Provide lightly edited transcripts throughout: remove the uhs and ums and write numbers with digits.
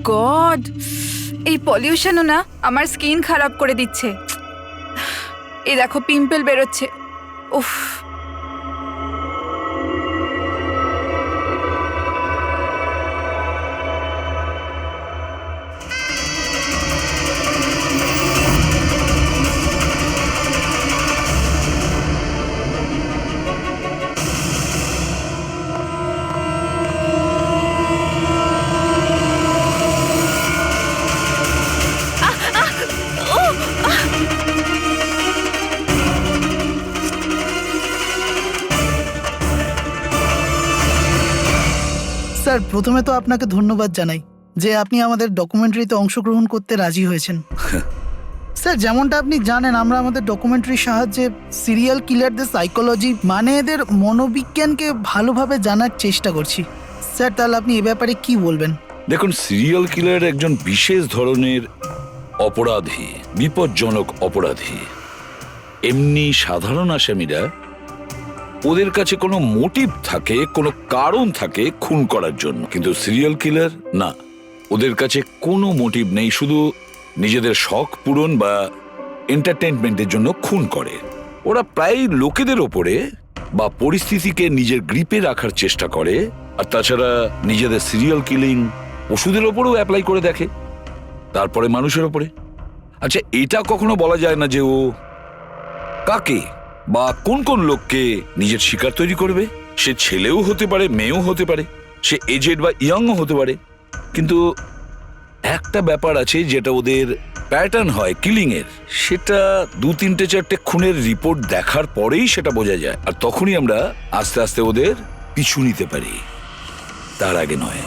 God, এই পলিউশনও না আমার স্কিন খারাপ করে দিচ্ছে। এই দেখো পিম্পল বেরোচ্ছে। উফ। স্যার, প্রথমে তো আপনাকে ধন্যবাদ জানাই যে আপনি আমাদের ডকুমেন্টারিতে অংশগ্রহণ করতে রাজি হয়েছেন। স্যার, যেমনটা আপনি জানেন, আমরা আমাদের ডকুমেন্টারির সাহায্যে সিরিয়াল কিলারদের সাইকোলজি মানে এদের মনোবিজ্ঞানকে ভালোভাবে জানার চেষ্টা করছি। স্যার, তাহলে আপনি এ ব্যাপারে কি বলবেন? দেখুন, সিরিয়াল কিলার একজন বিশেষ ধরনের অপরাধী, বিপজ্জনক অপরাধী। এমনি সাধারণ আসামিরা, ওদের কাছে কোনো মোটিভ থাকে, কোনো কারণ থাকে খুন করার জন্য, কিন্তু সিরিয়াল কিলার না, ওদের কাছে কোনো মোটিভ নেই, শুধু নিজেদের শখ পূরণ বা এন্টারটেইনমেন্টের জন্য খুন করে। ওরা প্রায় লোকেদের ওপরে বা পরিস্থিতিকে নিজের গ্রিপে রাখার চেষ্টা করে, আর তাছাড়া নিজেদের সিরিয়াল কিলিং ওষুধের ওপরেও অ্যাপ্লাই করে দেখে, তারপরে মানুষের ওপরে। আচ্ছা, এটা কখনো বলা যায় না যে ও কাকে বা কোন কোন লোককে নিজের শিকার তৈরি করবে। সে ছেলেও হতে পারে, মেয়েও হতে পারে, সে এজেড বা ইয়াংও হতে পারে। কিন্তু একটা ব্যাপার আছে যেটা ওদের প্যাটার্ন হয় কিলিং এর, সেটা 2-3-4টে খুনের রিপোর্ট দেখার পরেই সেটা বোঝা যায়, আর তখনই আমরা আস্তে আস্তে ওদের পিছু নিতে পারি, তার আগে নয়।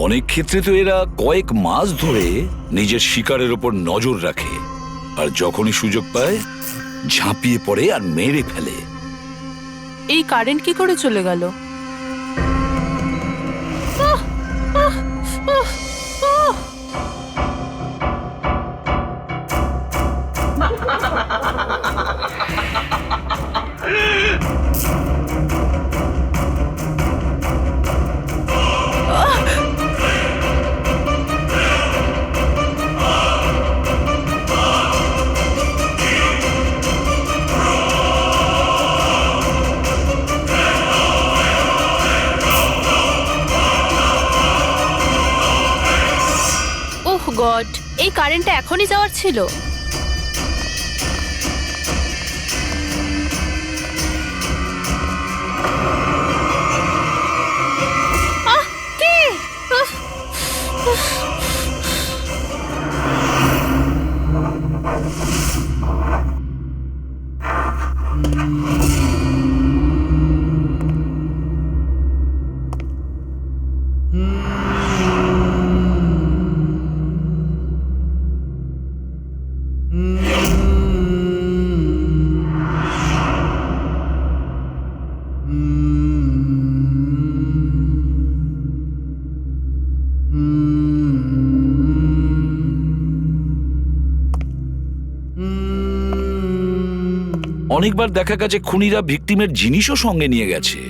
অনেক ক্ষেত্রে তো এরা কয়েক মাস ধরে নিজের শিকারের ওপর নজর রাখে, আর যখনই সুযোগ পায় ঝাঁপিয়ে পড়ে আর মেরে ফেলে। এই কারেন্ট কি করে চলে গেল? ওহ গড, এই কারেন্টটা এখনই যাওয়ার ছিল। কে? অনেকবার দেখা গেছে খুনিরা ভিকটিমের জিনিসও সঙ্গে নিয়ে গেছে।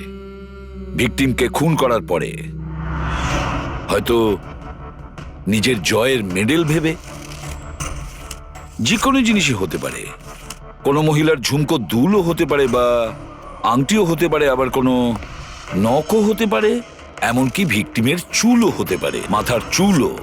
ভিকটিমকে খুন করার পরে হয়তো নিজের জয়ের মেডেল ভেবে, যে কোনো জিনিসই হতে পারে। কোনো মহিলার ঝুমকো দুলও হতে পারে, বা আংটিও হতে পারে, আবার কোনো নখও হতে পারে, এমনকি ভিকটিমের চুলও হতে পারে, মাথার চুলও।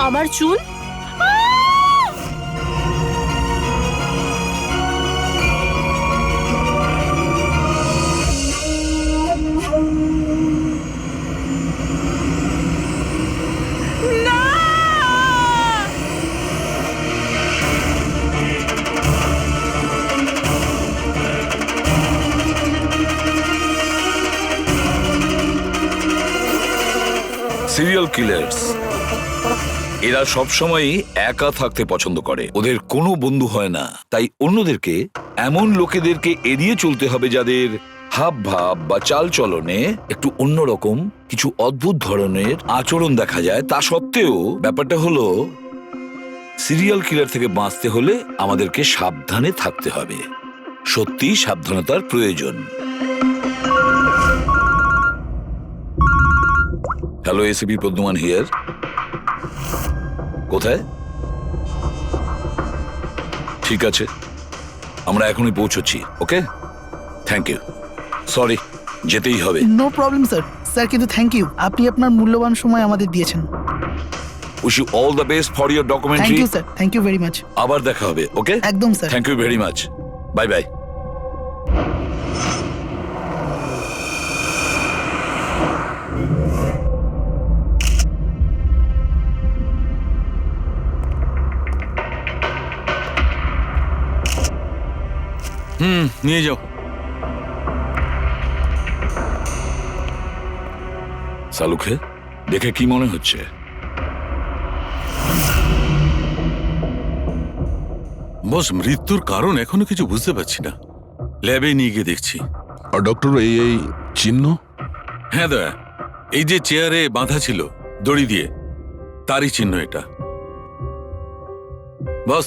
আমার চুল? সিরিয়াল কিলার্স এরা সবসময়ই একা থাকতে পছন্দ করে, ওদের কোনো বন্ধু হয় না। তাই অন্যদেরকে, এমন লোকেদেরকে এড়িয়ে চলতে হবে যাদের হাব ভাব বা চাল চলনে একটু অন্যরকম কিছু অদ্ভুত ধরনের আচরণ দেখা যায়। তা সত্ত্বেও ব্যাপারটা হলো, সিরিয়াল কিলার থেকে বাঁচতে হলে আমাদেরকে সাবধানে থাকতে হবে। সত্যি সাবধানতার প্রয়োজন। Hello, ACP Padmaman here. কোথায়? ঠিক আছে, আমরা এখনই পৌঁছচ্ছি। Okay, thank you. সরি, যেতেই হবে। No problem sir. স্যার কিন্তু থ্যাংক ইউ, আপনি আপনার মূল্যবান সময় আমাদের দিয়েছেন। Wish you all the best for your thank documentary. You sir, thank you very much. আবার দেখা হবে। ওকে, একদম sir. Thank you very much. Bye bye. নিয়ে যাও। সালুকে দেখে কি মনে হচ্ছে? বস, মৃত্যুর কারণ এখনো কিছু বুঝতে পারছি না। ল্যাবে নিয়ে গিয়ে দেখছি। আর ডক্টর, এই চিহ্ন? হ্যাঁ দয়া, এই যে চেয়ারে বাঁধা ছিল দড়ি দিয়ে, তারই চিহ্ন এটা। বস,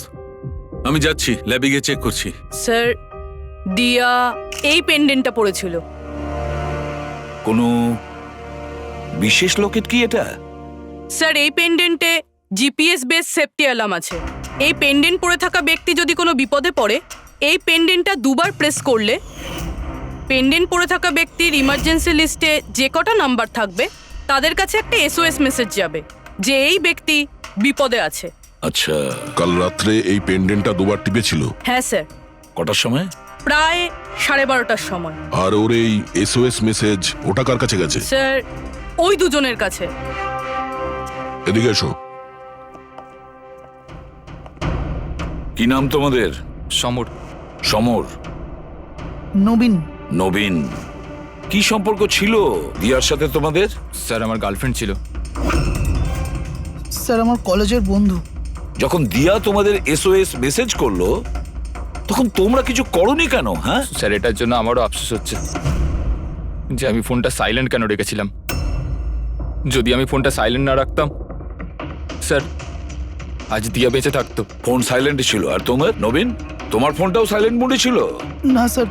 আমি যাচ্ছি, ল্যাবে গিয়ে চেক করছি। স্যার, দিয়া এই পেন্ডেন্টটা পড়েছিল। কোনো বিশেষ লোকের কি এটা? স্যার, এই পেন্ডেন্টে জিপিএস বেস সেফটি অ্যালার্ম আছে। এই পেন্ডেন্ট পরে থাকা ব্যক্তি যদি কোনো বিপদে পড়ে, এই পেন্ডেন্টটা দুবার প্রেস করলে পেন্ডেন্ট পরে থাকা ব্যক্তির ইমার্জেন্সি লিস্টে যে কটা নাম্বার থাকবে তাদের কাছে একটা এসওএস মেসেজ যাবে যে এই ব্যক্তি বিপদে আছে। আচ্ছা, কাল রাত্রে এই পেন্ডেন্টটা দুবার টিপেছিল। হ্যাঁ স্যার, কটার সময়? প্রায় 12:30টার সময়। আর ওর এই এসওএস মেসেজ ওটা কার কাছে গেছে? স্যার, ওই দুজনের কাছে। এদিকে এসো। কি নাম তোমাদের? সমর। সমর। নবীন। নবীন। কি সম্পর্ক ছিল দিয়ার সাথে তোমাদের? স্যার, আমার গার্লফ্রেন্ড ছিল। স্যার, আমার কলেজের বন্ধু। যখন দিয়া তোমাদের এসওএস মেসেজ করলো তখন তোমরা কিছু করনি কেন? হ্যাঁ স্যার, এটার জন্য আমারও আফসোস হচ্ছে যে আমি ফোনটা সাইলেন্ট কেন রেখেছিলাম। যদি আমি ফোনটা সাইলেন্ট না রাখতাম, স্যার, আজ দিয়া বেঁচে থাকতো। ফোন সাইলেন্ট ছিল। আর তোমার নবীন, তোমার ফোনটাও সাইলেন্ট মোডে ছিল? না স্যার,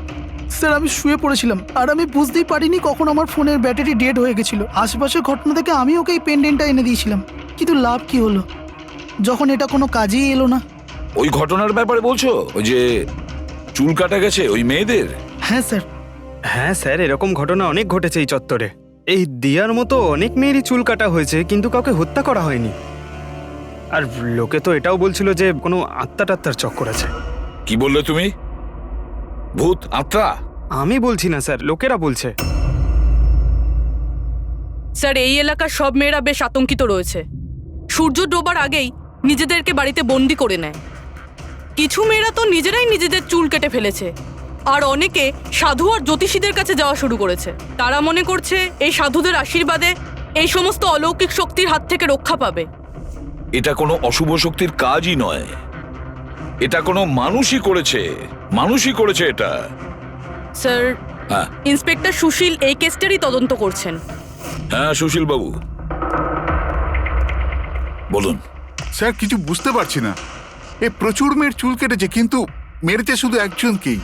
স্যার আমি শুয়ে পড়েছিলাম আর আমি বুঝতেই পারিনি কখন আমার ফোনের ব্যাটারি ডেড হয়ে গেছিল। আশেপাশের ঘটনা থেকে আমি ওকে এই পেন্ডেন্টটা এনে দিয়েছিলাম, কিন্তু লাভ কি হলো যখন এটা কোনো কাজেই এলো না। ওই ঘটনার ব্যাপারে বলছো? ওই যে চুল কাটা গেছে ওই মেয়েদের? হ্যাঁ স্যার। হ্যাঁ স্যার, এরকম ঘটনা অনেক ঘটেছে এই চত্বরে। এই দিয়ার মতো অনেক মেয়েরই চুল কাটা হয়েছে, কিন্তু কাউকে হত্যা করা হয়নি। আর লোকে তো এটাও বলছিল যে কোনো আত্মা টাত্মার চক্কর আছে। কি বললে তুমি? ভূত, আত্মা? আমি বলছি না স্যার, লোকেরা বলছে। স্যার, এই এলাকার সব মেয়েরা বেশ আতঙ্কিত রয়েছে। সূর্য ডোবার আগেই নিজেদেরকে বাড়িতে বন্দি করে নেয়। কিছু মেয়েরা তো নিজেরাই নিজেদের চুল কেটে ফেলেছে, আর অনেকে সাধু আর জ্যোতিষীদের কাছে যাওয়া শুরু করেছে। তারা মনে করছে এই সাধুদের আশীর্বাদে এই সমস্ত অলৌকিক শক্তির হাত থেকে রক্ষা পাবে। এটা কোনো অশুভ শক্তির কাজই নয়, এটা কোনো মানুষই করেছে। মানুষই করেছে এটা। স্যার, হ্যাঁ ইন্সপেক্টর সুশীল এই কেসটারই তদন্ত করছেন। হ্যাঁ, সুশীল বাবু বলুন। স্যার, কিছু বুঝতে পারছি না। এ প্রচুর মেয়ের চুল কেটেছে, কিন্তু মেরেছে শুধু একজনকেই।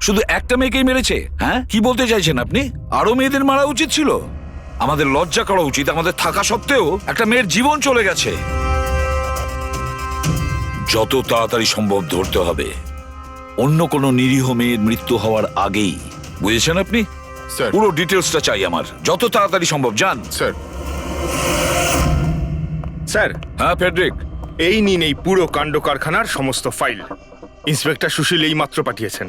শুধু একটা মেয়েকেই মেরেছে? হ্যাঁ, কি বলতে চাইছেন আপনি? আরো মেয়েদের মারা উচিত ছিল? আমাদের লজ্জা করা উচিত। আমাদের থাকা সত্ত্বেও একটা মেয়ের জীবন চলে গেছে। যত তাড়াতাড়ি সম্ভব ধরতে হবে, অন্য কোনো নিরীহ মেয়ের মৃত্যু হওয়ার আগেই। বুঝেছেন আপনি? স্যার। পুরো ডিটেলসটা চাই আমার, যত তাড়াতাড়ি সম্ভব। যান। স্যার। স্যার, হ্যাঁ ফেডরিক, এই নিন এই পুরো কাণ্ড কারখানার সমস্ত ফাইল। ইন্সপেক্টর সুশীল এই মাত্র পাঠিয়েছেন।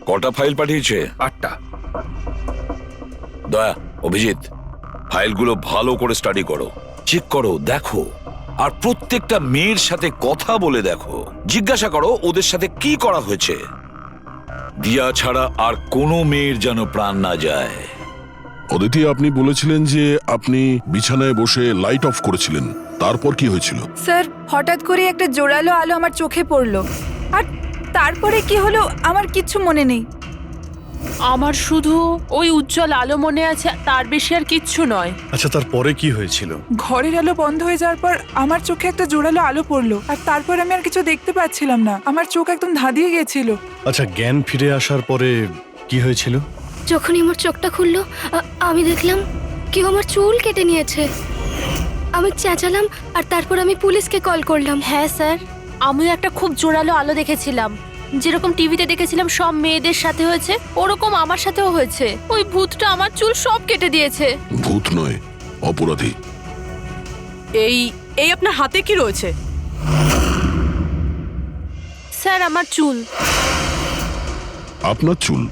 কটা ফাইল পাঠিয়েছে? 8টা। দয়া, অভিজিৎ, ফাইলগুলো ভালো করে স্টাডি করো, চেক করো, দেখো, আর প্রত্যেকটা মেয়ের সাথে কথা বলে দেখো, জিজ্ঞাসা করো ওদের সাথে কি করা হয়েছে। দিয়া ছাড়া আর কোনো মেয়ের যেন প্রাণ না যায়। অদিতি, আপনি বলেছিলেন যে আপনি বিছানায় বসে লাইট অফ করেছিলেন, তারপর কি হয়েছিল? স্যার, হঠাৎ করে একটা জোরালো আলো আমার চোখে পড়লো, আর তারপরে কি হলো আমার কিচ্ছু মনে নেই। আমার শুধু ওই উজ্জ্বল আলো মনে আছে, তার বেশি আর কিচ্ছু নয়। আচ্ছা, তারপরে কি হয়েছিল? ঘরের আলো বন্ধ হয়ে যাওয়ার পর আমার চোখে একটা জোরালো আলো পড়লো, আর তারপর আমি আর কিছু দেখতে পাচ্ছিলাম না। আমার চোখ একদম ধাঁধিয়ে গেছিল। আচ্ছা, জ্ঞান ফিরে আসার পরে কি হয়েছিল? যখনই আমার চোখটা খুললো আমি দেখলাম কেউ আমার চুল কেটে নিয়েছে। আমি চেঁচালাম আর তারপর আমি পুলিশকে কল করলাম। হ্যাঁ স্যার, আমিও একটা খুব জোরালো আলো দেখেছিলাম। যেরকম টিভিতে দেখেছিলাম সব মেয়েদের সাথে হয়েছে, ওরকম আমার সাথেও হয়েছে। ওই ভূতটা আমার চুল সব কেটে দিয়েছে। ভূত নয়, অপরাধী। এই এই আপনার হাতে কি রয়েছে? স্যার, আমার চুল। আপনার চুল?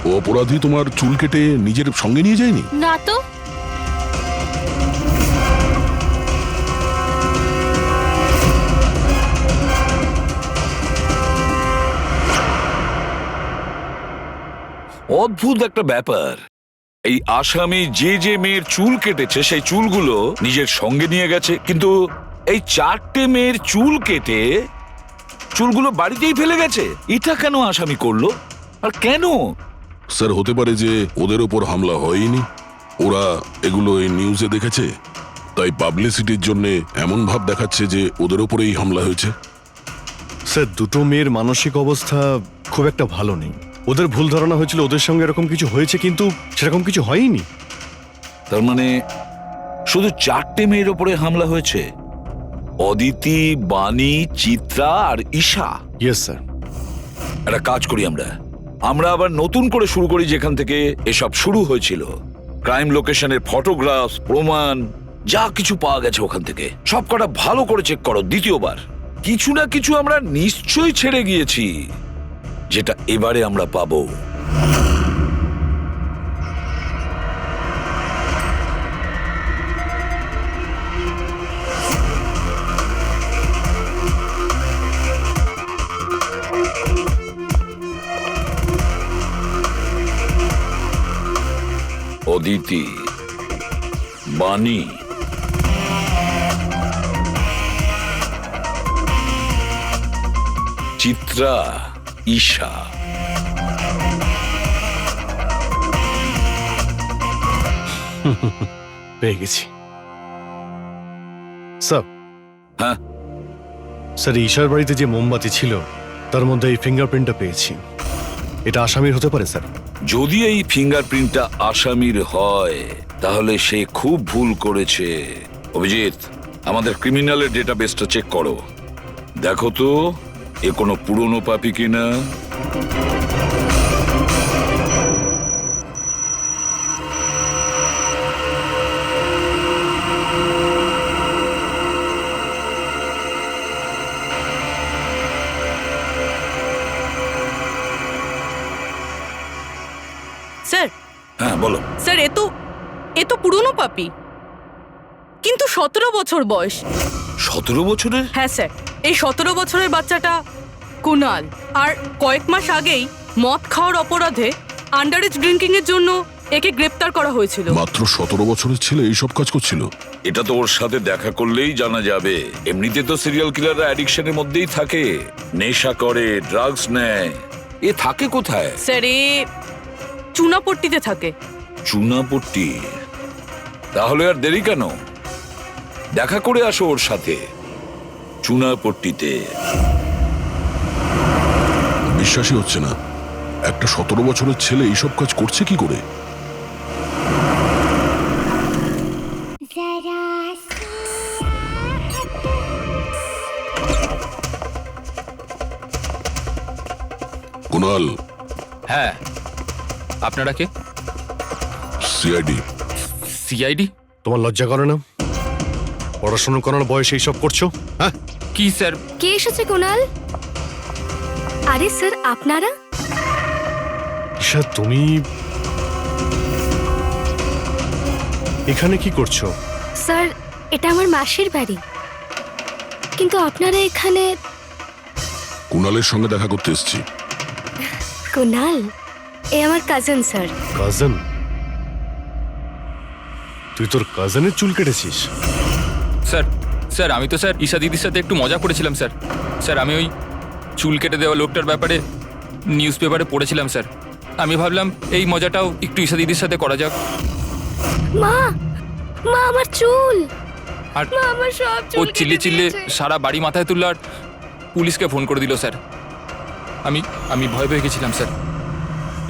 ও অপরাধী তোমার চুল কেটে নিজের সঙ্গে নিয়ে যায়নি? না তো। অদ্ভুত একটা ব্যাপার, এই আসামি যে যে মেয়ের চুল কেটেছে সেই চুলগুলো নিজের সঙ্গে নিয়ে গেছে, কিন্তু এই 4টে মেয়ের চুল কেটে চুলগুলো বাড়িতেই ফেলে গেছে। এটা কেন আসামি করলো, আর কেন? স্যার, হতে পারে যে ওদের ওপর হামলা হয়নি, ওরা এগুলো এই নিউজে দেখেছে, তাই পাবলিসিটির জন্য এমন ভাব দেখাচ্ছে যে ওদের ওপরেই হামলা হয়েছে। স্যার, দুটো মেয়ের মানসিক অবস্থা খুব একটা ভালো নেই। ওদের ভুল ধারণা হয়েছিল ওদের সঙ্গে এরকম কিছু হয়েছে, কিন্তু সেরকম কিছু হয়নি। তার মানে শুধু 4টে মেয়ের ওপরে হামলা হয়েছে? অদিতি, বাণী, চিত্রা আর ঈশা? Yes sir. একটা কাজ করি, আমরা আবার নতুন করে শুরু করি যেখান থেকে এসব শুরু হয়েছিল। ক্রাইম লোকেশনের ফটোগ্রাফ, প্রমাণ, যা কিছু পাওয়া গেছে ওখান থেকে সব কটা ভালো করে চেক করো দ্বিতীয়বার। কিছু না কিছু আমরা নিশ্চয়ই ছেড়ে গিয়েছি, যেটা এবারে আমরা পাবো। অদিতি, বাণী, চিত্রা, ঈশা। পেয়ে গেছি স্যার। হ্যাঁ স্যার, ঈশার বাড়িতে যে মোমবাতি ছিল তার মধ্যে এই ফিঙ্গারপ্রিন্টটা পেয়েছি। এটা আসামির হতে পারে স্যার। যদি এই ফিঙ্গারপ্রিন্টটা আসামির হয় তাহলে সে খুব ভুল করেছে। অভিজিৎ, আমাদের ক্রিমিনালের ডেটাবেসটা চেক করো, দেখো তো এ কোনো পুরনো পাপি কিনা। স্যার। হ্যাঁ বলো। স্যার, এ তো পুরনো পাপি, কিন্তু 17 বছর বয়স। 17 বছরের? হ্যাঁ স্যার, এই 17 বছরের বাচ্চাটা কুনাল, আর কয়েক মাস আগেই মদ খাওয়ার অপরাধে আন্ডারেজ ড্রিঙ্কিং এর জন্য একে গ্রেপ্তার করা হয়েছিল। মাত্র 17 বছরের ছেলে এইসব কাজ করছিল? এটা তো ওর সাথে দেখা করলেই জানা যাবে। এমনিতে তো সিরিয়াল কিলাররা অ্যাডিকশনের মধ্যেই থাকে, নেশা করে, ড্রাগস নেয়। এ থাকে কোথায়? স্যার, এ চুনাপট্টিতে থাকে। চুনাপট্টি? তাহলে আর দেরি কেন, দেখা করে আসো ওর সাথে চুনাপট্টিতে। বিশ্বাসই হচ্ছে না, একটা 17 বছরের ছেলে এইসব কাজ করছে কি করে? কুনাল। হ্যাঁ, আপনারা কে? সিআইডি। সিআইডি? তোমার লজ্জা করে না? পড়াশোনা করার বয়সে এইসব করছো? হ্যাঁ, কি স্যার? কে এসেছে কুনাল? আরে স্যার আপনারা? ঈশা তুমি এখানে কি করছো? স্যার এটা আমার মাসির বাড়ি, কিন্তু আপনারা এখানে? কুণালের সঙ্গে দেখা করতে এসেছি। কুনাল এ আমার কাজিন স্যার। কাজন? তুই তোর কাজনের চুল কেটেছিস? স্যার স্যার আমি তো স্যার ঈশা দিদির সাথে একটু মজা করেছিলাম স্যার। স্যার আমি ওই চুল কেটে দেওয়া লোকটার ব্যাপারে নিউজ পেপারে পড়েছিলাম স্যার। আমি ভাবলাম এই মজাটাও একটু ঈশা দিদির সাথে করা যাক। মা, মা আমার চুল, আর মা আমার সব ও চুল চিল্লে কেটে চিল্লে দিয়েছে। সারা বাড়ি মাথায় তুললো আর পুলিশকে ফোন করে দিল স্যার। আমি ভয় পেয়ে গেছিলাম স্যার,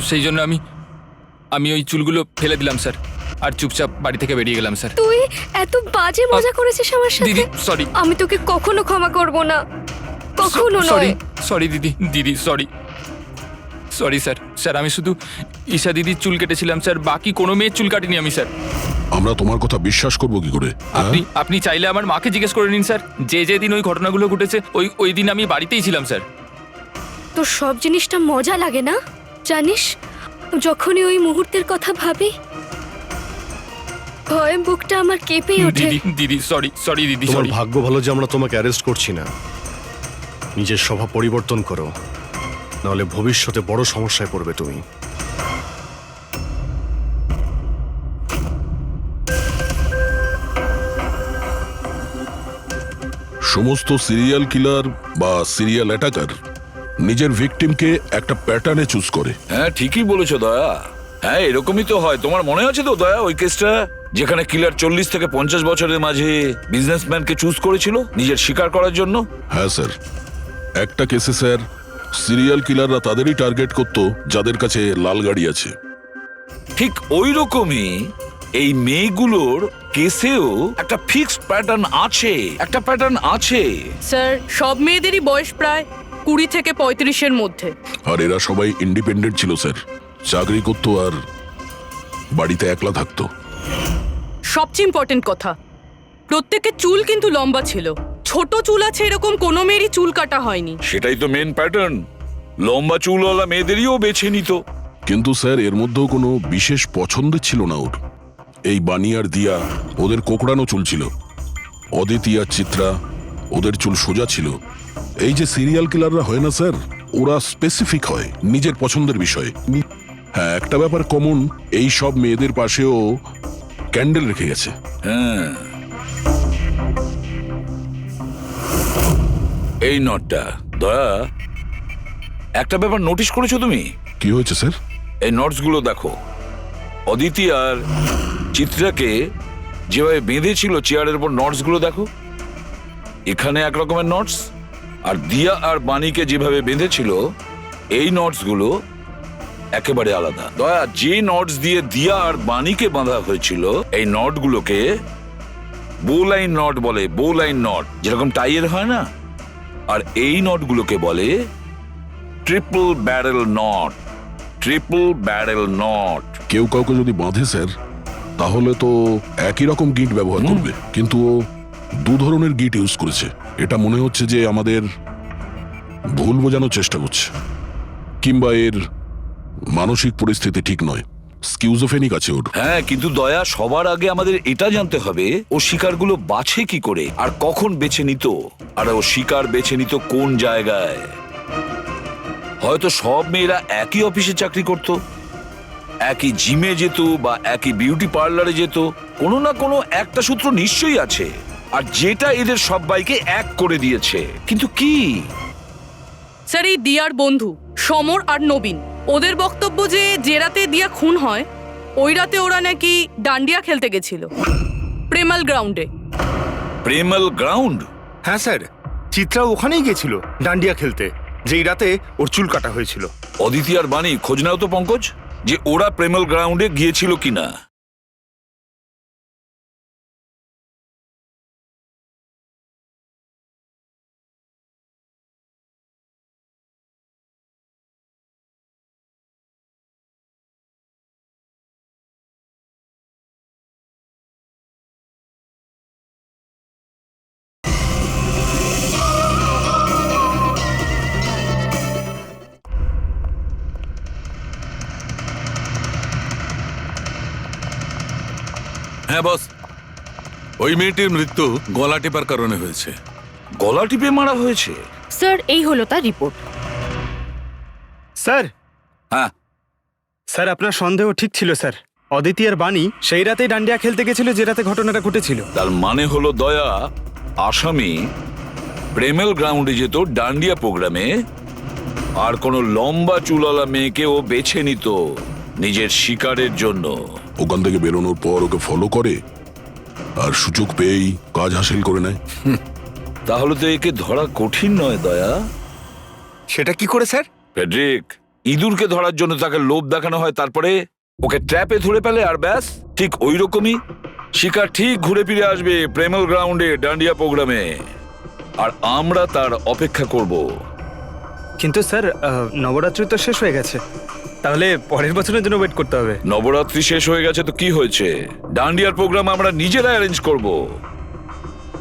সেই জন্য আমি ওই চুলগুলো ফেলে দিলাম স্যার, আর চুপচাপ বাড়ি থেকে বেরিয়ে গেলাম স্যার। তুই এত বাজে মজা করেছিস আমার দিদি সাথে। সরি, আমি তোকে কখনো ক্ষমা করব না, কখনো সরি নয়। সরি দিদি সরি সরি স্যার। স্যার আমি শুধু ঈশা দিদির চুল কেটেছিলাম স্যার, বাকি কোনো মেয়ের চুল কাটিনি আমি স্যার। আমরা তোমার কথা বিশ্বাস করবো কি করে? আপনি চাইলে আমার মাকে জিজ্ঞেস করে নিন স্যার, যে দিন ওই ঘটনাগুলো ঘটেছে ওই দিন আমি বাড়িতেই ছিলাম স্যার। তোর সব জিনিসটা মজা লাগে না জানিস? যখনই ওই মুহূর্তের কথা ভাবি ভয়ে বুকটা আমার কেঁপে ওঠে। দিদি সরি দিদি তোমার সরি। ভাগ্য ভালো যে আমরা তোমাকে অ্যারেস্ট করছি না। নিজের স্বভাব পরিবর্তন করো, নাহলে ভবিষ্যতে বড় সমস্যায় পড়বে তুমি। সমস্ত সিরিয়াল কিলার বা সিরিয়াল অ্যাটাকার নিজের ভিকটিমকে একটা প্যাটার্নে চুজ করে। হ্যাঁ ঠিকই বলেছো দয়া। হ্যাঁ এরকমই তো হয়। তোমার মনে আছে তো দয়া ওই কেসটা, যেখানে কিলার 40 থেকে 50 বছরের মাঝে বিজনেসম্যানকে চুজ করেছিল নিজের শিকার করার জন্য? হ্যাঁ স্যার, একটা কেসে স্যার সিরিয়াল কিলাররা তাদেরই টার্গেট করতো যাদের কাছে লাল গাড়ি আছে। ঠিক ওই রকমই এই মেয়েগুলোর কেসেও একটা ফিক্সড প্যাটার্ন আছে। স্যার সব মেয়েদেরই বয়স প্রায় 20 থেকে 35-এর মধ্যে। আর এরা সবাই ইন্ডিপেন্ডেন্ট ছিল স্যার, চাকরি করতো আর বাড়িতে একলা থাকতো। সবচেয়ে ইম্পর্টেন্ট কথা, প্রত্যেকের চুল কিন্তু লম্বা ছিল। ছোট চুল আছে এরকম কোনো মেয়েরই চুল কাটা হয়নি। সেটাই তো মেন প্যাটার্ন, লম্বা চুলওয়ালা মেয়েদেরইও বেছে নিত। কিন্তু স্যার এর মধ্যেও কোনো বিশেষ পছন্দের ছিল না ওর। এই বানি আর দিয়া ওদের কোকড়ানো চুল ছিল, অদিতি আর চিত্রা ওদের চুল সোজা ছিল। এই যে সিরিয়াল কিলাররা হয় না স্যার, ওরা স্পেসিফিক হয় নিজের পছন্দের বিষয়ে। হ্যাঁ একটা ব্যাপার কমন, এই সব মেয়েদের পাশেও ক্যান্ডেল রেখে গেছে। হ্যাঁ এই নটটা দয়া, একটা ব্যাপার নোটিশ করেছো তুমি? কি হয়েছে স্যার? এই নটস গুলো দেখো, অদিতি আর চিত্রাকে যেভাবে বেঁধেছিল চেয়ারের উপর, নটস গুলো দেখো, এখানে এক রকমের নটস, আর দিয়া আর বাণীকে যেভাবে বেঁধেছিল এই নটস গুলো একেবারে আলাদা। দয়া, যে নটস দিয়ে দিয়া আর বাণীকে বাঁধা হয়েছিল এই নট গুলোকে বো লাইন নট বলে, বো লাইন নট যেরকম টাইয়ের হয় না, আর এই নট গুলোকে বলে ট্রিপল ব্যারেল নট। কেউ কাউকে যদি বাঁধে স্যার, তাহলে তো একই রকম গিট ব্যবহার করবে, কিন্তু ও দু ধরনের গিট ইউজ করেছে। এটা মনে হচ্ছে যে আমাদের ভুল বোঝানোর চেষ্টা করছে, কিংবা এর মানসিক পরিস্থিতি ঠিক নয়, স্কিউজোফেনিক আছে ওর। হ্যাঁ কিন্তু দয়া, সবার আগে আমাদের এটা জানতে হবে ও শিকারগুলো বাছে কি করে আর কখন বেছে নিত, আর ও শিকার বেছে নিত কোন জায়গায়। হয়তো সব মেয়েরা একই অফিসে চাকরি করত, একই জিমে যেত বা একই বিউটি পার্লারে যেত, কোনো না কোনো একটা সূত্র নিশ্চয়ই আছে, আর যেটা এদের সবাইকে এক করে দিয়েছে। কিন্তু কি? স্যার এই দিয়ার বন্ধু সমর আর নবীন, ওদের বক্তব্য যে রাতে দিয়া খুন হয় ওই রাতে ওরা নাকি ডান্ডিয়া খেলতে গেছিল প্রেমাল গ্রাউন্ডে। প্রেমাল গ্রাউন্ড? হ্যাঁ স্যার, চিত্রা ওখানেই গেছিল ডান্ডিয়া খেলতে, যেই রাতে ওর চুল কাটা হয়েছিল। অদিতি আর বাণী, খোঁজ নাও তো পঙ্কজ, যে ওরা প্রেমাল গ্রাউন্ডে গিয়েছিল কিনা। হ্যাঁ বস, ওই মেয়েটির মৃত্যু গলা টিপার কারণে হয়েছে। গলা টিপে মারা হয়েছে? স্যার এই হলো তার রিপোর্ট। স্যার, হ্যাঁ স্যার আপনার সন্দেহ ঠিক ছিল স্যার। অদিতি আর বাণী সেই রাতেই ডান্ডিয়া খেলতে গেছিল যে রাতে ঘটনাটা ঘটেছিল। তার মানে হলো দয়া, আসামি প্রেমেল গ্রাউন্ডে যেত ডান্ডিয়া প্রোগ্রামে, আর কোনো লম্বা চুলালা মেয়েকে ও বেছে নিত নিজের শিকারের জন্য। ওখান থেকে বেরোনোর পর ওকে ফলো করে আর সুযোগ পেয়েই কাজ হাসিল করে নেয়। তাহলে তো একে ধরা কঠিন নয় দয়া। সেটা কি করে স্যার? ফেডরিক, ইঁদুরকে ধরার জন্য তাকে লোভ দেখানো হয়, তারপরে ওকে ট্র্যাপে ধরে ফেলে, আর ব্যাস ঠিক ওই রকমই শিকার ঠিক ঘুরে ফিরে আসবে প্রেমেল গ্রাউন্ডে ডান্ডিয়া প্রোগ্রামে, আর আমরা তার অপেক্ষা করব। কিন্তু স্যার নবরাত্রি তো শেষ হয়ে গেছে, তাহলে পরের বছরের জন্য ওয়েট করতে হবে। নবরাত্রি শেষ হয়ে গেছে তো কি হয়েছে, ডান্ডিয়ার প্রোগ্রাম আমরা নিজেরা অ্যারেঞ্জ করব,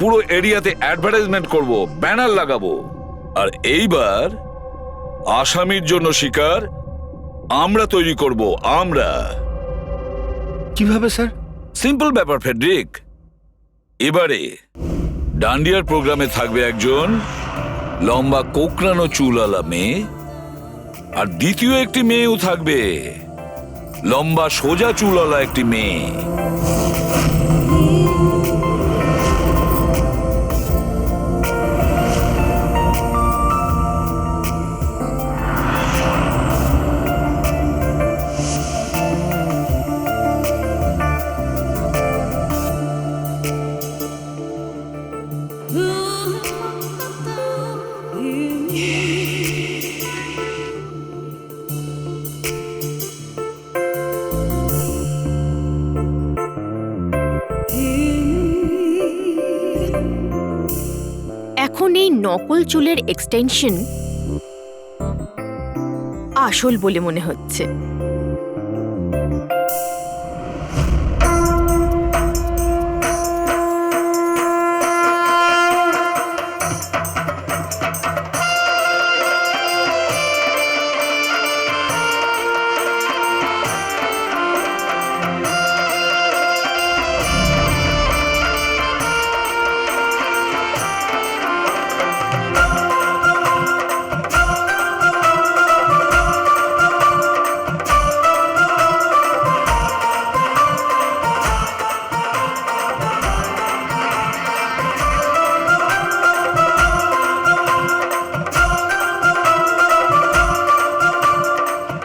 পুরো এরিয়াতে অ্যাডভার্টাইজমেন্ট করব, ব্যানার লাগাবো, আর এইবার আসামির জন্য শিকার আমরা তৈরি করব। আমরা কিভাবে স্যার? সিম্পল ব্যাপার ফেডরিক। এবারে ডান্ডিয়ার প্রোগ্রামে থাকবে একজন লম্বা কোকড়ানো চুলালা মেয়ে, আর দ্বিতীয় একটি মেয়েও থাকবে, লম্বা সোজা চুলালা একটি মেয়ে। এখন এই নকল চুলের এক্সটেনশন আসল বলে মনে হচ্ছে।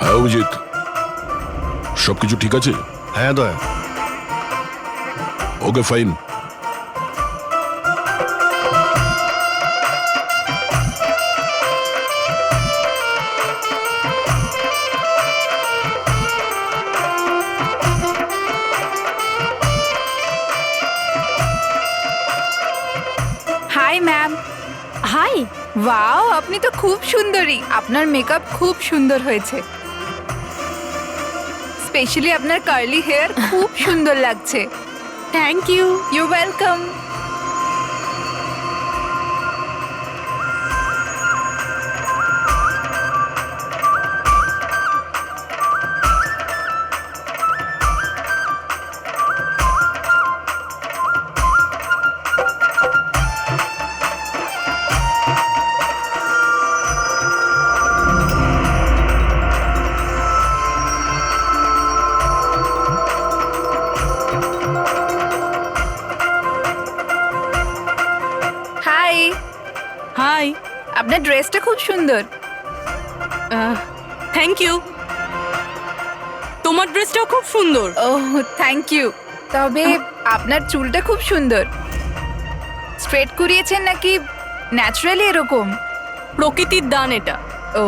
হ্যাঁ অভিজিৎ, সবকিছু ঠিক আছে? হ্যাঁ দয়া। Okay fine. Hi ma'am. Hi. Wow, আপনি তো খুব সুন্দরী। আপনার মেকআপ খুব সুন্দর হয়েছে, স্পেশালি আপনার কার্লি হেয়ার খুব সুন্দর লাগছে। Thank you. You welcome. Hi. Hi. আপনার ড্রেসটা খুব সুন্দর। Thank you. তোমার ড্রেসটাও খুব সুন্দর। Oh thank you. তবে আপনার চুলটা খুব সুন্দর। স্ট্রেট করিয়েছেন নাকি ন্যাচারালি এরকম? প্রকৃতির দান এটা। ও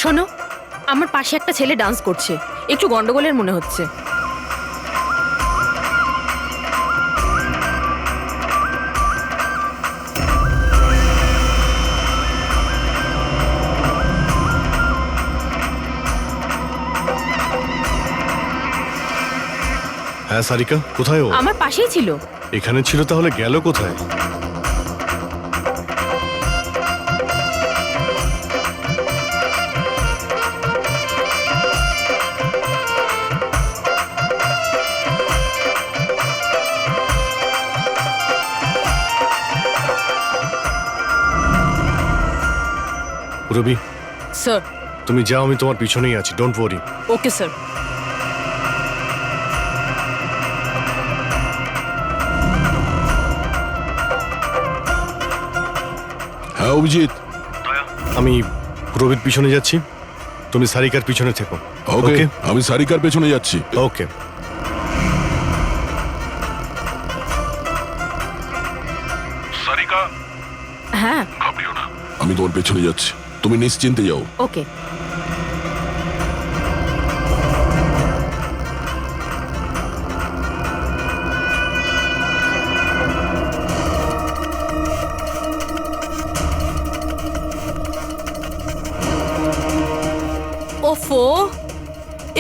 শোনো, আমার পাশে একটা ছেলে ডান্স করছে, একটু গন্ডগোলের মনে হচ্ছে। হ্যাঁ সারিকা, কোথায় ও? আমার পাশেই ছিল। এখানে ছিল, তাহলে গেল কোথায়? রবি, স্যার। তুমি যাও, আমি তোমার পিছনেই আছি, ডোন্ট ওয়ারি। Okay sir. হ্যাঁ অভিজিৎ, আমি রবির পিছনে যাচ্ছি, তুমি সারিকার পিছনে থেকো। ওকে, আমি সারিকার পেছনে যাচ্ছি। ওকে। সারিকা, হ্যাঁ ঘাবড়িও না, আমি তোমার পেছনে যাচ্ছি, তুমি নিশ্চিন্তে যাও। ওকে। ওফো,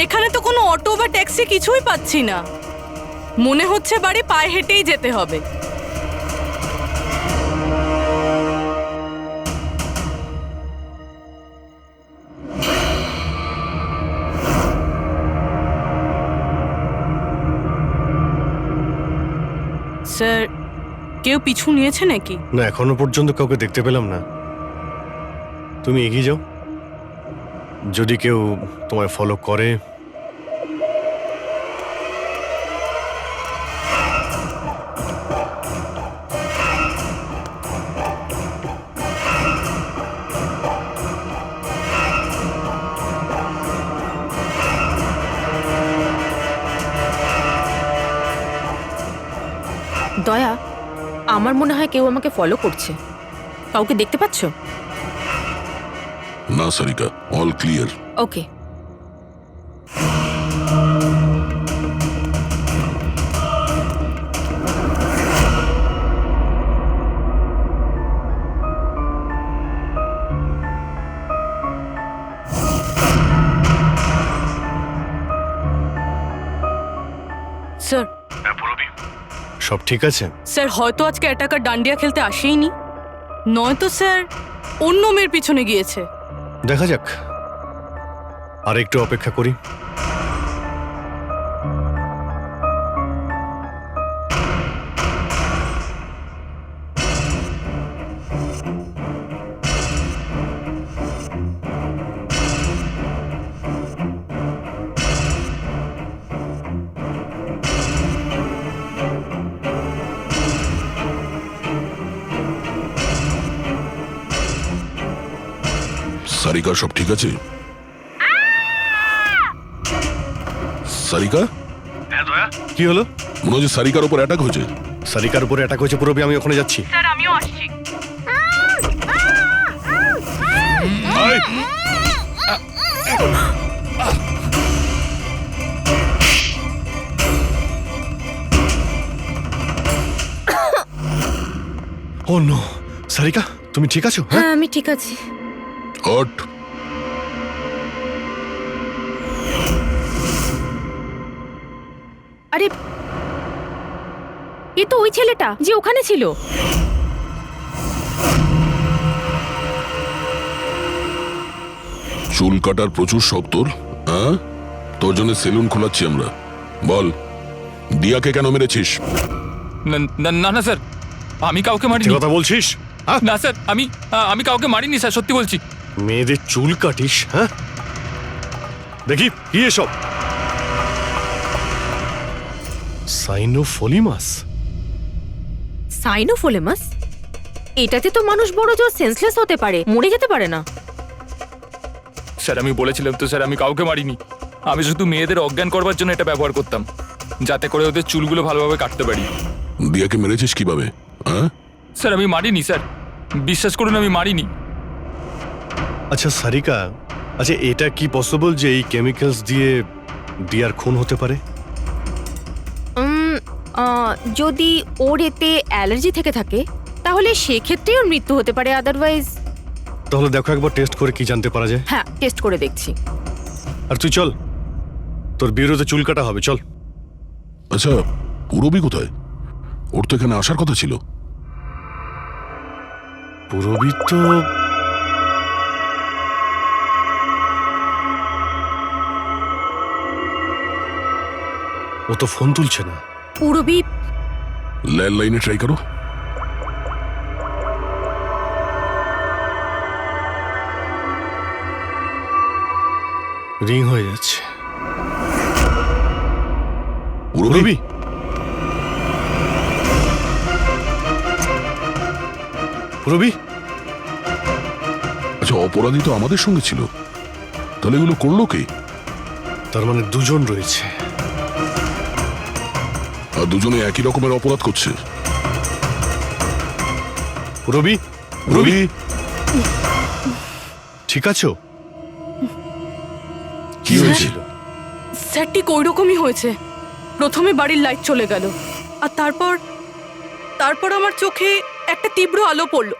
এখানে তো কোনো অটো বা ট্যাক্সি কিছুই পাচ্ছি না। মনে হচ্ছে বাড়ি পায়ে হেঁটেই যেতে হবে। স্যার, কেউ পিছু নিয়েছে নাকি? না, এখনো পর্যন্ত কাউকে দেখতে পেলাম না। তুমি এগিয়ে যাও, যদি কেউ তোমায় ফলো করে। দয়া, আমার মনে হয় কেউ আমাকে ফলো করছে। কাউকে দেখতে পাচ্ছ? না সারিকা, অল ক্লিয়ার। ওকে। স্যার। সব ঠিক আছে? স্যার, হয়তো আজকে অ্যাটাকার ডান্ডিয়া খেলতে আসেইনি, নয়তো স্যার অন্য মেয়ের পিছনে গিয়েছে। দেখা যাক, আর একটু অপেক্ষা করি। সারিকা, সব ঠিক আছে? সারিকা? কি হলো? মনে হচ্ছে সারিকার উপর অ্যাটাক হয়েছে। সারিকার উপরে অ্যাটাক হয়েছে পুরবি, আমি ওখানে যাচ্ছি। স্যার, আমিও আসছি। ও নো, সারিকা তুমি ঠিক আছো? হ্যাঁ আমি ঠিক আছি। হট। আরে, এ তো ওই ছেলেটা যে ওখানে ছিল। চুল কাটার প্রচুর শখ তোর, হ্যাঁ? তোর জন্য সেলুন খোলাচ্ছি আমরা। বল, দিয়াকে কেন মেরেছিস? না না না স্যার, আমি কাউকে মারিনি। কথা বলছিস? না স্যার, আমি কাউকে মারিনি স্যার, সত্যি বলছি। মেয়েদের চুল কাটিস? হ্যাঁ, দেখি কি এসব। সাইনোফোলিমাস। সাইনোফোলেমাস? এটাতে তো মানুষ বড় জোর সেন্সলেস হতে পারে, মরে যেতে পারে না। স্যার আমি বলেছিলাম তো স্যার, আমি কাউকে মারিনি। আমি শুধু মেয়েদের অজ্ঞান করবার জন্য এটা ব্যবহার করতাম, যাতে করে ওদের চুলগুলো ভালোভাবে কাটতে পারি। দিয়াকে মেরেছিস কিভাবে? হ্যাঁ স্যার আমি মারিনি স্যার, বিশ্বাস করুন আমি মারিনি। আচ্ছা সারিকা, আচ্ছা এটা কি পসিবল যে এই কেমিক্যালস দিয়ে দিয়ার খুন হতে পারে? যদি ওর এতে অ্যালার্জি থেকে থাকে তাহলে সেক্ষেত্রে ওর মৃত্যু হতে পারে, আদারওয়াইজ। তাহলে দেখো একবার টেস্ট করে কি জানতে পারা যায়। হ্যাঁ, টেস্ট করে দেখছি। আর তুই চল, তোর বিরুদ্ধে চুল কাটা হবে, চল। আচ্ছা, পুরবী কোথায়? ওর তো এখানে আসার কথা ছিল। পুরবী তো ও তো ফোন তুলছে না। পুরবী ল্যান্ডলাইনে ট্রাই করো। রিং হয়ে যাচ্ছে। পুরবী, পুরবী, আচ্ছা অপরাধী তো আমাদের সঙ্গে ছিল, তাহলে এগুলো করলো কে? তার মানে দুজন রয়েছে। আর দুজনে একই রকমের অপরাধ করছে। পুরবী, পুরবী, ঠিক আছো? কি হয়েছিল? স্যার ঠিক ওই রকমই হয়েছে। প্রথমে বাড়ির লাইট চলে গেল, আর তারপর আমার চোখে একটা তীব্র আলো পড়ল,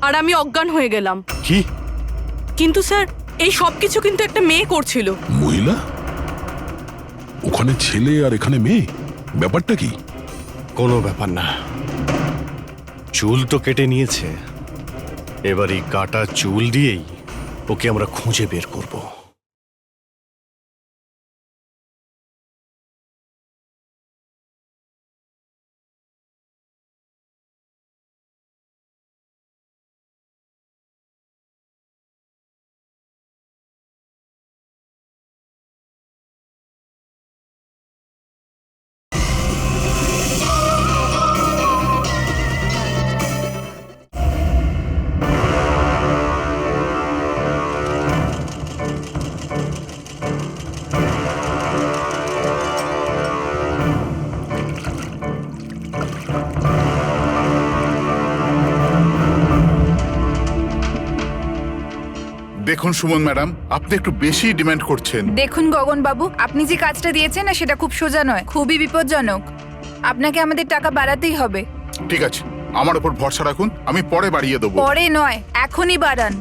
আর আমি অজ্ঞান হয়ে গেলাম। কি? কিন্তু স্যার এই সব কিছু কিন্তু একটা মেয়ে করছিল। মহিলা? ওখানে ছেলে আর এখানে মেয়ে, ব্যাপারটা কি? কোনো ব্যাপার না, চুল তো কেটে নিয়েছে, এবার এই কাটা চুল দিয়েই ওকে আমরা খুঁজে বের করব। দেখুন সুমন ম্যাডাম, আপনি একটু বেশি ডিমান্ড করছেন। দেখুন গগন বাবু, আপনি যে কাজটা দিয়েছেন না সেটা খুব সোজা নয়, খুবই বিপজ্জনক। আপনাকে আমাদের টাকা বাড়াতেই হবে। ঠিক আছে, আমার উপর ভরসা রাখুন, আমি পরে বাড়িয়ে দেবো। পরে নয়, এখনই বাড়ান।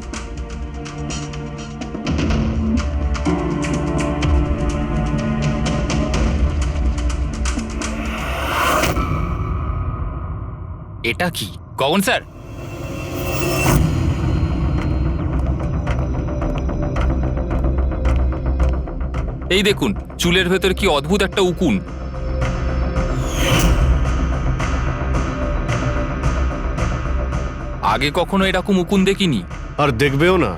এটা কি গগন স্যার? এই দেখুন চুলের ভেতর কি অদ্ভুত একটা উকুন। আগে কখনো এরকম উকুন দেখিনি। আর দেখবেও না,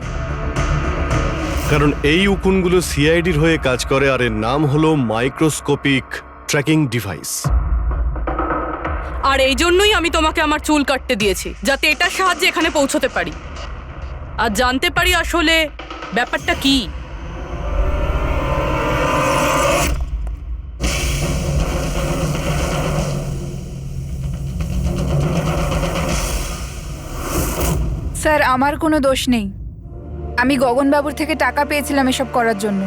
কারণ এই উকুনগুলো সিআইডির হয়ে কাজ করে, আর এর নাম হলো মাইক্রোস্কোপিক ট্র্যাকিং ডিভাইস। আর এই জন্যই আমি তোমাকে আমার চুল কাটতে দিয়েছি, যাতে এটার সাহায্যে এখানে পৌঁছতে পারি আর জানতে পারি আসলে ব্যাপারটা কি। স্যার আমার কোনো দোষ নেই, আমি গগন বাবুর থেকে টাকা পেয়েছিলাম এসব করার জন্য।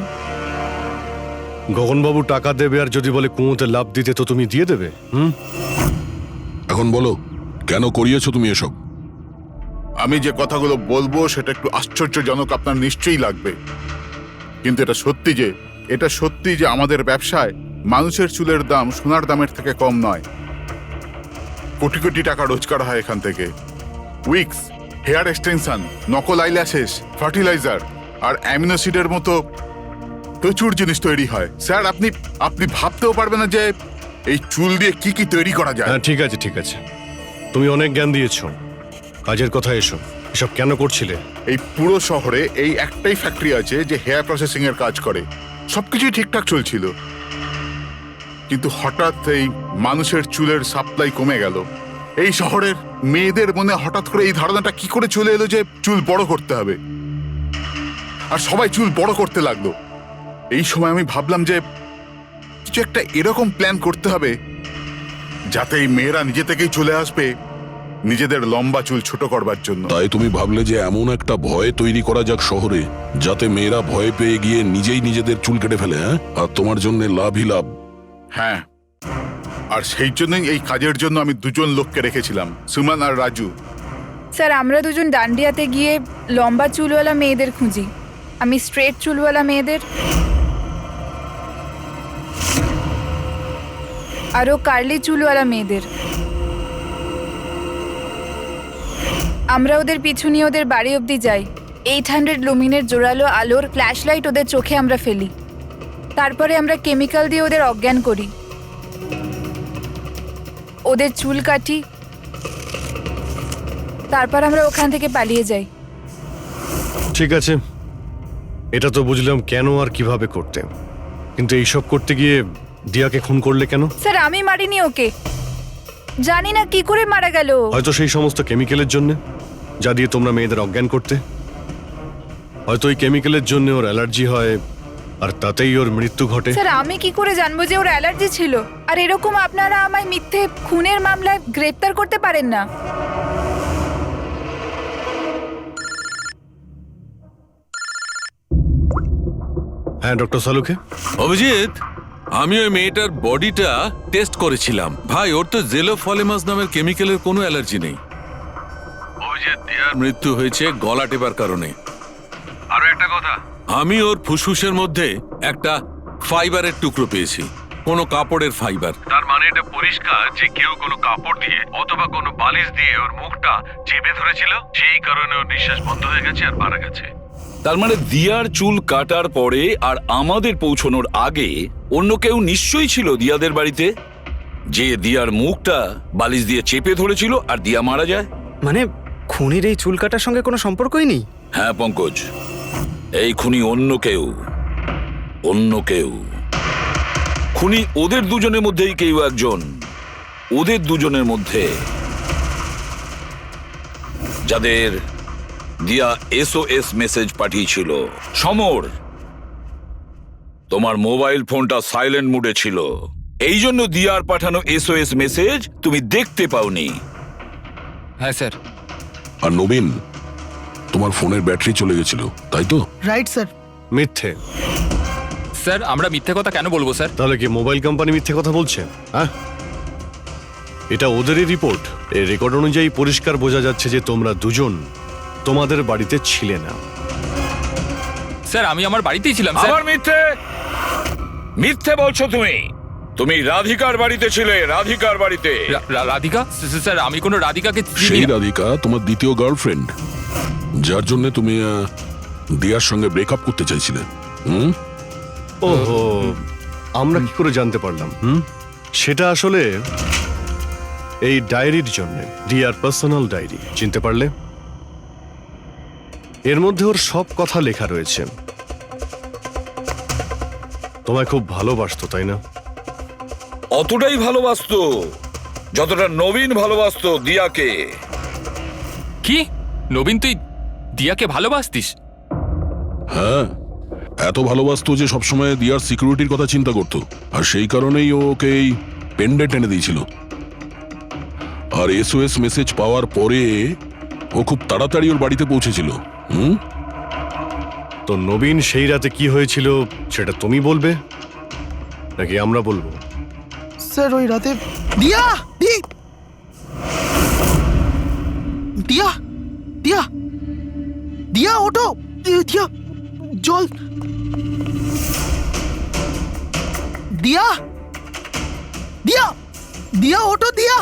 গগনবাবু টাকা দেবে, আর যদি বলে কুঁয়োতে লাভ দিতে তো তুমি দিয়ে দেবে? এখন বলো, কেন করিয়েছো তুমি এসব? আমি যে কথাগুলো বলবো সেটা একটু আশ্চর্যজনক আপনার নিশ্চয়ই লাগবে, কিন্তু এটা সত্যি যে আমাদের ব্যবসায় মানুষের চুলের দাম সোনার দামের থেকে কম নয়। কোটি কোটি টাকা রোজগার হয় এখান থেকে। উইক্স, হেয়ার এক্সটেনশন, নকল আইল্যাশেস, ফার্টিলাইজার আর অ্যামিনোসিডের মতো প্রচুর জিনিস তৈরি হয়। স্যার আপনি ভাবতেও পারবেন না যে এই চুল দিয়ে কি কি তৈরি করা যায়। হ্যাঁ ঠিক আছে, ঠিক আছে, তুমি অনেক জ্ঞান দিয়েছো, কাজের কথা এসো। এসব কেন করছিলে? এই পুরো শহরে এই একটাই ফ্যাক্টরি আছে যে হেয়ার প্রসেসিং এর কাজ করে, সবকিছুই ঠিকঠাক চলছিল, কিন্তু হঠাৎ এই মানুষের চুলের সাপ্লাই কমে গেল। এই শহরের মেয়েদের মনে হঠাৎ করে এই ধারণাটা কি করে চলে এলো যে চুল বড় করতে হবে, আর সবাই চুল বড় করতে লাগলো। এই সময় আমি ভাবলাম যে কিছু একটা এরকম প্ল্যান করতে হবে যাতে এই মেয়েরা নিজে থেকেই চলে আসবে নিজেদের লম্বা চুল ছোট করবার জন্য। তাই তুমি ভাবলে যে এমন একটা ভয় তৈরি করা যাক শহরে, যাতে মেয়েরা ভয় পেয়ে গিয়ে নিজেই নিজেদের চুল কেটে ফেলে, হ্যাঁ? আর তোমার জন্য লাভই লাভ। হ্যাঁ, আর সেই জন্যই এই কাজের জন্য আমি দুজন লোককে রেখেছিলাম, সুমন আর রাজু। স্যার আমরা দুজন ডান্ডিয়াতে গিয়ে লম্বা চুলওয়ালা মেয়েদের খুঁজি, আমি স্ট্রেট চুলওয়ালা মেয়েদের। আরও কার্লি চুলওয়ালা মেয়েদের। আমরা ওদের পিছু নিয়ে ওদের বাড়ি অবধি যাই। 800 লুমিনের জোরালো আলোর ফ্ল্যাশ লাইট ওদের চোখে আমরা ফেলি। তারপরে আমরা কেমিক্যাল দিয়ে ওদের অজ্ঞান করি, ওদের চুল কাটি, তারপর আমরা ওখান থেকে পালিয়ে যাই। ঠিক আছে, এটা তো বুঝলাম কেন আর কিভাবে করতে, কিন্তু এইসব করতে গিয়ে দিয়াকে খুন করলে কেন? স্যার আমি মারিনি ওকে, জানি না কি করে মারা গেল। হয়তো সেই সমস্ত কেমিক্যালের জন্য যা দিয়ে তোমরা মেয়েদের অজ্ঞান করতে। হয়তো ওই কেমিক্যালের জন্য ওর অ্যালার্জি হয় আর তাতেই ওর মৃত্যু ঘটে। স্যার আমি কি করে জানবো যে ওর অ্যালার্জি ছিল? আর এরকম আপনারা আমায় মিথ্যে খুনের মামলায় গ্রেপ্তার করতে পারেন না। হ্যাঁ ডক্টর সালুকে। অভিজিৎ, আমি ওই মেয়েটার বডিটা টেস্ট করেছিলাম। ভাই, ওর তো জেলোফলেমাস নামের কেমিক্যালের কোনো অ্যালার্জি নেই। অভিজিৎ, দিয়ার মৃত্যু হয়েছে গলা টেপার কারণে। আরো একটা কথা, আমি ওর ফুসফুসের মধ্যে একটা ফাইবারের টুকরো পেয়েছি, কোনো কাপড়ের ফাইবার। তার মানে এটা পরিষ্কার যে কেউ কোনো কাপড় দিয়ে অথবা কোনো বালিশ দিয়ে ওর মুখটা চেপে ধরেছিল, সেই কারণে ওর নিঃশ্বাস বন্ধ হয়ে গেছে আর মারা গেছে। তার মানে দিয়ার চুল কাটার পরে আর আমাদের পৌঁছানোর আগে অন্য কেউ নিশ্চয়ই ছিল দিয়াদের বাড়িতে, যে দিয়ার মুখটা বালিশ দিয়ে চেপে ধরেছিল আর দিয়া মারা যায়। মানে খুনির এই চুল কাটার সঙ্গে কোনো সম্পর্কই নেই? হ্যাঁ পঙ্কজ, এই খুনি অন্য কেউ, অন্য কেউ। খুনি ওদের দুজনের মধ্যেই কেউ একজন, ওদের দুজনের মধ্যে যাদের দিয়া SOS মেসেজ পাঠিয়েছিল। সমর, তোমার মোবাইল ফোনটা সাইলেন্ট মুডে ছিল, এই জন্য দিয়ার পাঠানো SOS মেসেজ তুমি দেখতে পাওনি। হ্যাঁ স্যার। আর নবীন, তোমার ফোনের ব্যাটারি চলে গেছিল, তাই তো? Right sir. মিথ্যে। স্যার আমরা মিথ্যে কথা কেন বলবো স্যার? তাহলে কি মোবাইল কোম্পানি মিথ্যে কথা বলছে? হ্যাঁ, এটা ওদেরই রিপোর্ট। এই রেকর্ড অনুযায়ী পরিষ্কার বোঝা যাচ্ছে যে তোমরা দুজন তোমাদের বাড়িতে ছিলে না। স্যার আমি আমার বাড়িতেই ছিলাম স্যার। আবার মিথ্যে, মিথ্যে বলছো তুমি। তুমি রাধিকার বাড়িতে ছিলে, রাধিকার বাড়িতে। রাধিকা? স্যার আমি কোনো রাধিকাকে সেই রাধিকা তোমার দ্বিতীয় গার্লফ্রেন্ড, যার জন্য তুমি দিয়ার সঙ্গে ব্রেকআপ করতে চাইছিলে। ওহো, আমরা কি করে জানতে পারলাম? সেটা আসলে এই ডায়েরির জন্য, দিয়ার পার্সোনাল ডায়েরি। চিনতে পারলে? এর মধ্যে ওর সব কথা লেখা রয়েছে। তোমায় খুব ভালোবাসতো, তাই না? অতটাই ভালোবাসতো যতটা নবীন ভালোবাসতো দিয়াকে। কি? নবীন তুই দিয়াকে ভালোবাসতিস? হ্যাঁ, এত ভালোবাসতো যে সবসময় দিয়ার সিকিউরিটির কথা চিন্তা করত, আর সেই কারণেই ও ওকে এই পেন্ডেন্ট এনে দিয়েছিল। আর SOS মেসেজ পাওয়ার পরে ও খুব তাড়াতাড়ি ওর বাড়িতে পৌঁছেছিল। তো নবীন সেই রাতে কি হয়েছিল সেটা তুমি বলবে নাকি আমরা বলবো? স্যার ওই রাতে দিয়া দিয়া দিয়া দিয়া ওঠো, দিয়া জল, দিয়া দিয়া দিয়া ওঠো, দিয়া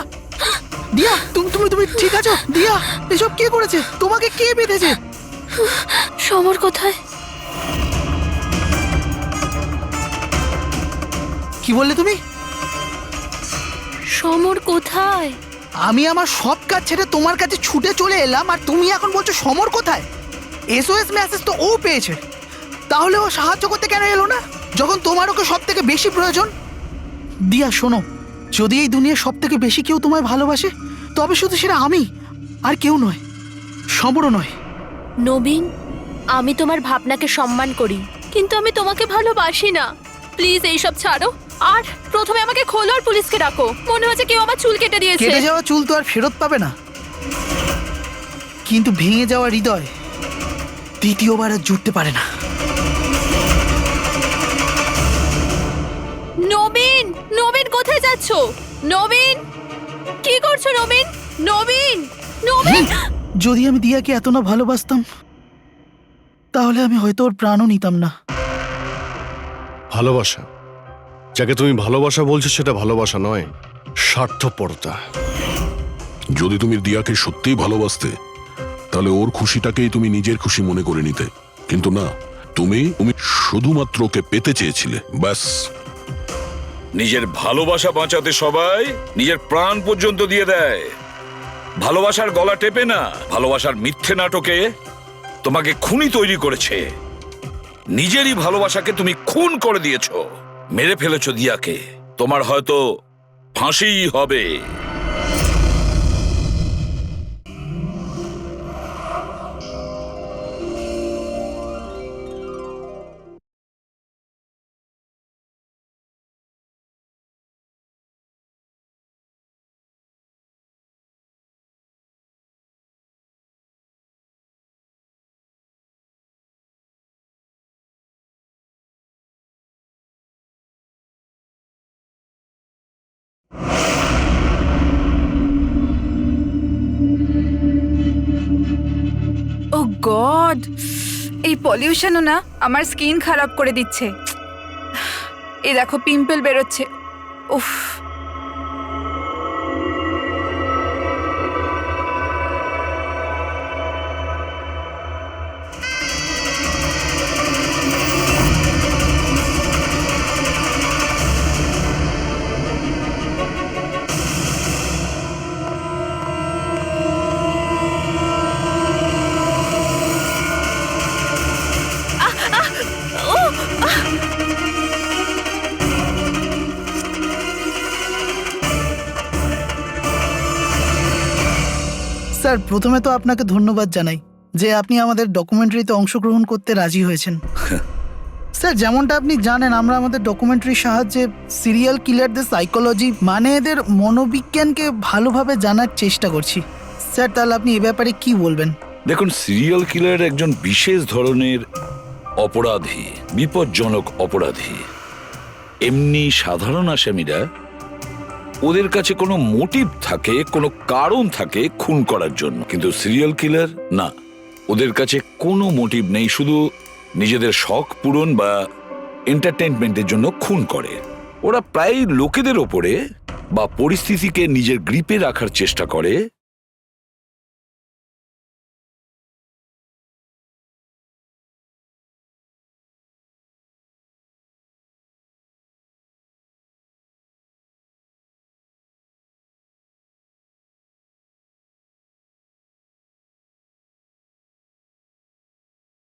দিয়া তুমি তুমি তুমি ঠিক আছো? দিয়া এসব কে করেছে? তোমাকে কে বেঁধেছে? সমর কোথায়? কি বললে তুমি? সমর কোথায়? আমি আমার সব কাজ ছেড়ে তোমার কাছে ছুটে চলে এলাম আর তুমি এখন বলছো সমর কোথায়? SOS মেসেজ তো ও পেয়েছে, তাহলে ও সাহায্য করতে কেন এলো না যখন তোমার ওকে সব থেকে বেশি প্রয়োজন? দিয়া শোনো, যদি এই দুনিয়ার সব থেকে বেশি কেউ তোমায় ভালোবাসে তবে শুধু সেটা আমি, আর কেউ নয়, সমরও নয়। নবীন, আমি তোমার ভাবনাকে সম্মান করি, কিন্তু আমি তোমাকে ভালোবাসি না। প্লিজ এইসব ছাড়ো, আর প্রথমে আমাকে খোলো আর পুলিশকে ডাকো। মনে হচ্ছে কেউ আমার চুল কেটে দিয়েছে। কেটে যাওয়া চুল তো আর ফেরত পাবে না, কিন্তু ভেঙে যাওয়া হৃদয় দ্বিতীয়বার আর জুটতে পারে না। নবীন, নবীন কোথায় যাচ্ছ? নবীন, কি করছো নবীন? নবীন, নবীন! যদি আমি দিয়াকে এত না ভালোবাসতাম তাহলে আমি হয়তো ওর প্রাণও নিতাম না। ভালোবাসা যাকে তুমি ভালোবাসা বলছো সেটা ভালোবাসা নয়, স্বার্থপরতা। যদি তুমি দিয়াকে সত্যিই ভালোবাসতে তাহলে ওর খুশিটাকেই তুমি নিজের খুশি মনে করে নিতে, কিন্তু না, তুমি শুধুমাত্র ওকে পেতে চেয়েছিলে, ব্যাস। নিজের ভালোবাসা বাঁচাতে সবাই নিজের প্রাণ পর্যন্ত দিয়ে দেয়। ভালোবাসার গলা টেপে না, ভালোবাসার মিথ্যে নাটকে তোমাকে খুনি তৈরি করেছে। নিজেরই ভালোবাসাকে তুমি খুন করে দিয়েছো, মেরে ফেলেছো দিয়াকে। তোমার হয়তো ফাঁসিই হবে। ও গড, এই পলিউশনও না আমার স্কিন খারাপ করে দিচ্ছে। এই দেখো পিম্পল বেরোচ্ছে। উফ। স্যার, প্রথমে তো আপনাকে ধন্যবাদ জানাই যে আপনি আমাদের ডকুমেন্টারিতে অংশগ্রহণ করতে রাজি হয়েছেন। স্যার, যেমনটা আপনি জানেন, আমরা আমাদের ডকুমেন্টারির সাহায্যে সিরিয়াল কিলারদের সাইকোলজি, মানে এদের মনোবিজ্ঞানকে ভালোভাবে জানার চেষ্টা করছি। স্যার, তাহলে আপনি এ ব্যাপারে কি বলবেন? দেখুন, সিরিয়াল কিলার একজন বিশেষ ধরনের অপরাধী, বিপজ্জনক অপরাধী। এমনি সাধারণ আসামিরা, ওদের কাছে কোনো মোটিভ থাকে, কোনো কারণ থাকে খুন করার জন্য, কিন্তু সিরিয়াল কিলার না, ওদের কাছে কোনো মোটিভ নেই, শুধু নিজেদের শখ পূরণ বা এন্টারটেনমেন্টের জন্য খুন করে। ওরা প্রায় লোকেদের ওপরে বা পরিস্থিতিকে নিজের গ্রিপে রাখার চেষ্টা করে